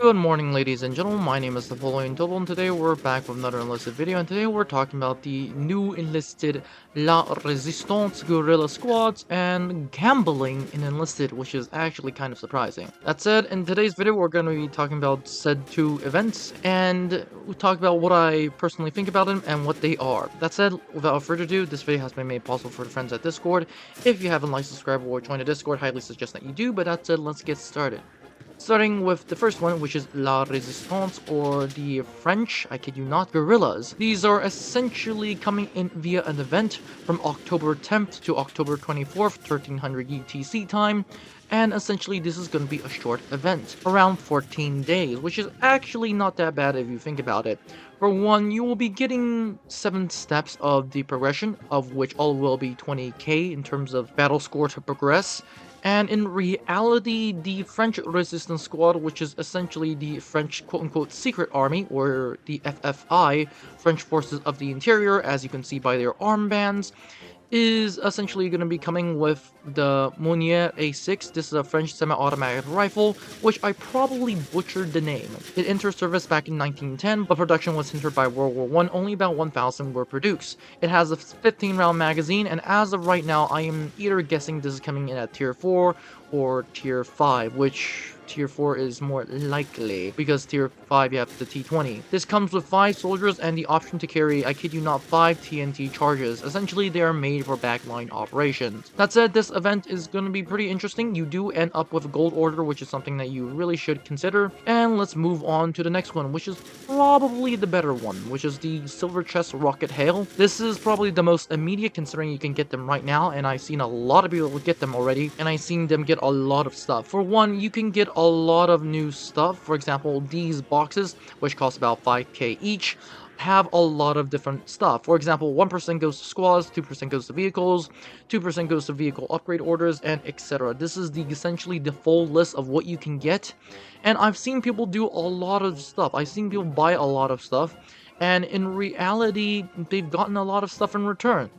Good morning, ladies and gentlemen. My name is Napoleon, and today we're back with another Enlisted video, and today we're talking about the new Enlisted La Resistance Guerrilla Squads and gambling in Enlisted, which is actually kind of surprising. That said, in today's video, we're going to be talking about said two events, and we talk about what I personally think about them and what they are. That said, without further ado, this video has been made possible for the friends at Discord. If you haven't liked, subscribed, or joined the Discord, highly suggest that you do, but that said, let's get started. Starting with the first one, which is La Resistance, or the French, I kid you not, guerrillas. These are essentially coming in via an event from October 10th to October 24th, 1300 UTC time, and essentially this is going to be a short event, around 14 days, which is actually not that bad if you think about it. For one, you will be getting 7 steps of the progression, of which all will be 20k in terms of battle score to progress. And in reality, the French Resistance Squad, which is essentially the French quote-unquote secret army, or the FFI, French Forces of the Interior, as you can see by their armbands, is essentially going to be coming with the Monnier A6. This is a French semi-automatic rifle, which I probably butchered the name. It entered service back in 1910, but production was hindered by World War I. Only about 1,000 were produced. It has a 15-round magazine, and as of right now, I am either guessing this is coming in at Tier 4 or Tier 5, which Tier 4 is more likely, because Tier 5 you have the T20. This comes with 5 soldiers and the option to carry, I kid you not, 5 TNT charges. Essentially, they are made for backline operations. That said, this event is going to be pretty interesting. You do end up with a gold order, which is something that you really should consider. And let's move on to the next one, which is probably the better one, which is the Silver Chest Rocket Hail. This is probably the most immediate, considering you can get them right now, and I've seen a lot of people get them already, and I've seen them get a lot of stuff. For one, you can get a lot of new stuff. For example, these boxes, which cost about 5k each, have a lot of different stuff. For example, 1% goes to squads, 2% goes to vehicles, 2% goes to vehicle upgrade orders, and etc. This is essentially the full list of what you can get, and I've seen people do a lot of stuff. I've seen people buy a lot of stuff, and in reality, they've gotten a lot of stuff in return.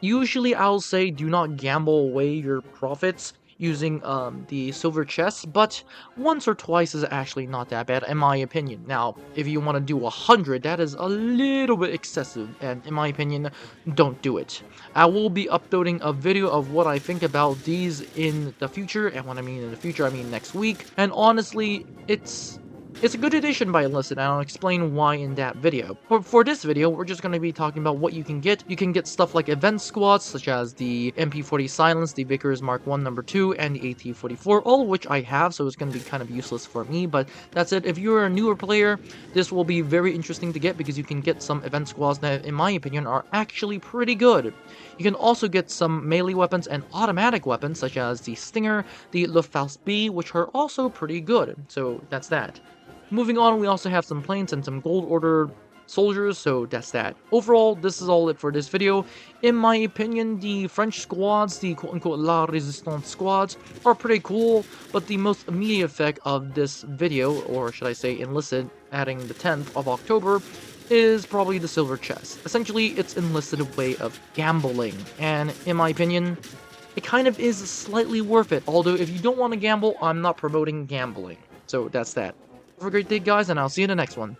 Usually, I'll say do not gamble away your profits using the silver chest, but once or twice is actually not that bad in my opinion. Now, if you want to do 100, that is a little bit excessive, and in my opinion, don't do it. I will be uploading a video of what I think about these in the future, and when I mean in the future, I mean next week, and honestly, it's a good addition by Enlisted, and I'll explain why in that video. For this video, we're just going to be talking about what you can get. You can get stuff like event squads, such as the MP40 Silence, the Vickers Mark 1 No. 2, and the AT-44, all of which I have, so it's going to be kind of useless for me, but that's it. If you're a newer player, this will be very interesting to get, because you can get some event squads that, in my opinion, are actually pretty good. You can also get some melee weapons and automatic weapons, such as the Stinger, the Luftwaffe B, which are also pretty good, so that's that. Moving on, we also have some planes and some gold order soldiers, so that's that. Overall, this is all it for this video. In my opinion, the French squads, the quote-unquote La Resistance squads, are pretty cool, but the most immediate effect of this video, or should I say Enlisted, adding the 10th of October, is probably the silver chest. Essentially, it's Enlisted way of gambling, and in my opinion, it kind of is slightly worth it. Although, if you don't want to gamble, I'm not promoting gambling. So that's that. Have a great day, guys, and I'll see you in the next one.